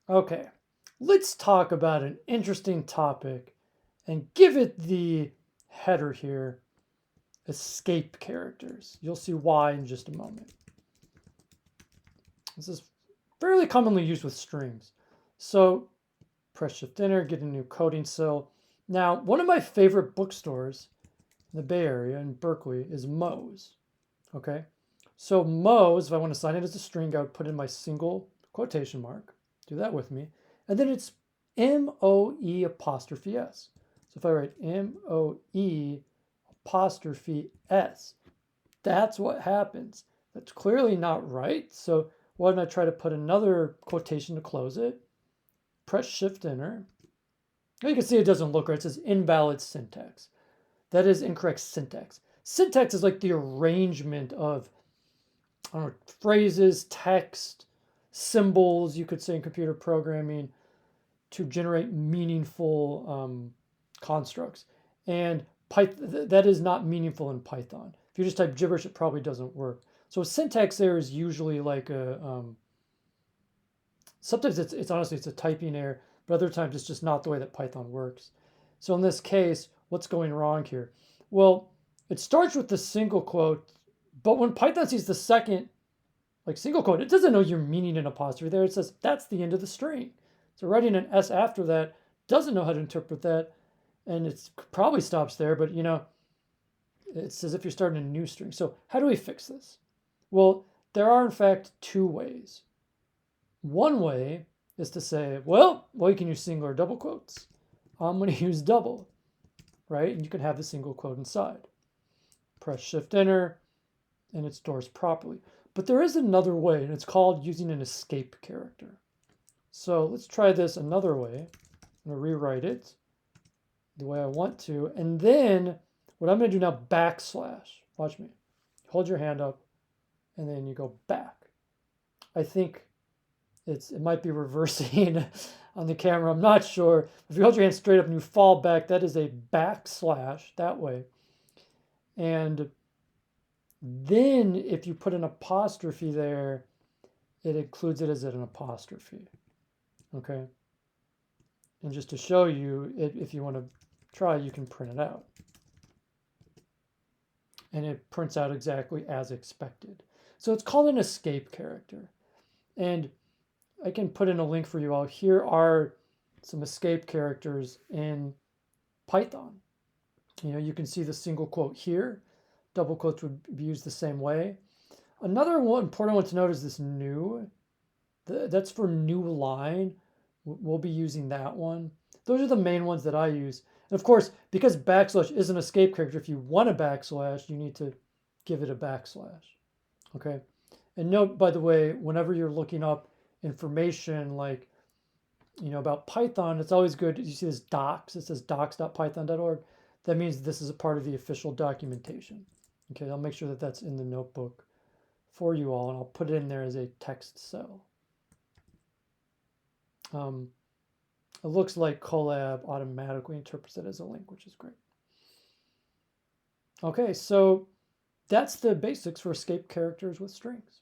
Okay, let's talk about an interesting topic and give it the header here, escape characters. You'll see why in just a moment. This is fairly commonly used with strings. So press Shift Enter, get a new coding cell. Now, one of my favorite bookstores in the Bay Area in Berkeley is Moe's. Okay, so Moe's, if I want to sign it as a string, I would put in my single quotation mark. Do that with me. And then it's M-O-E apostrophe S. So if I write M-O-E apostrophe S, that's what happens. That's clearly not right. So why don't I try to put another quotation to close it? Press Shift Enter. You can see it doesn't look right. It says invalid syntax. That is incorrect syntax. Syntax is like the arrangement of phrases, text, symbols, you could say in computer programming, to generate meaningful constructs. And that is not meaningful in Python. If you just type gibberish, it probably doesn't work. So syntax there is usually like sometimes it's honestly it's a typing error, but other times it's just not the way that Python works. So in this case, what's going wrong here? Well, it starts with the single quote, but when Python sees the second like single quote, it doesn't know you're meaning an apostrophe there. It says that's the end of the string. So writing an S after that doesn't know how to interpret that, and it probably stops there, but it's as if you're starting a new string. So how do we fix this? Well, there are in fact two ways. One way is to say, well, you can use single or double quotes. I'm going to use double, right? And you can have the single quote inside. Press Shift Enter, and it stores properly. But there is another way, and it's called using an escape character. So let's try this another way. I'm going to rewrite it the way I want to. And then what I'm going to do now, backslash. Watch me. Hold your hand up, and then you go back. I think it might be reversing on the camera. I'm not sure. If you hold your hand straight up and you fall back, that is a backslash that way. And then if you put an apostrophe there, it includes it as an apostrophe. Okay. And just to show you, if you want to try, you can print it out. And it prints out exactly as expected. So it's called an escape character. And I can put in a link for you all. Here are some escape characters in Python. You can see the single quote here. Double quotes would be used the same way. Another important one to note is this new. That's for new line. We'll be using that one. Those are the main ones that I use. And of course, because backslash is an escape character, if you want a backslash, you need to give it a backslash. Okay. And note, by the way, whenever you're looking up information like, about Python, it's always good. You see this docs, it says docs.python.org. That means this is a part of the official documentation. Okay, I'll make sure that that's in the notebook for you all, and I'll put it in there as a text cell. It looks like Colab automatically interprets it as a link, which is great. Okay, so that's the basics for escape characters with strings.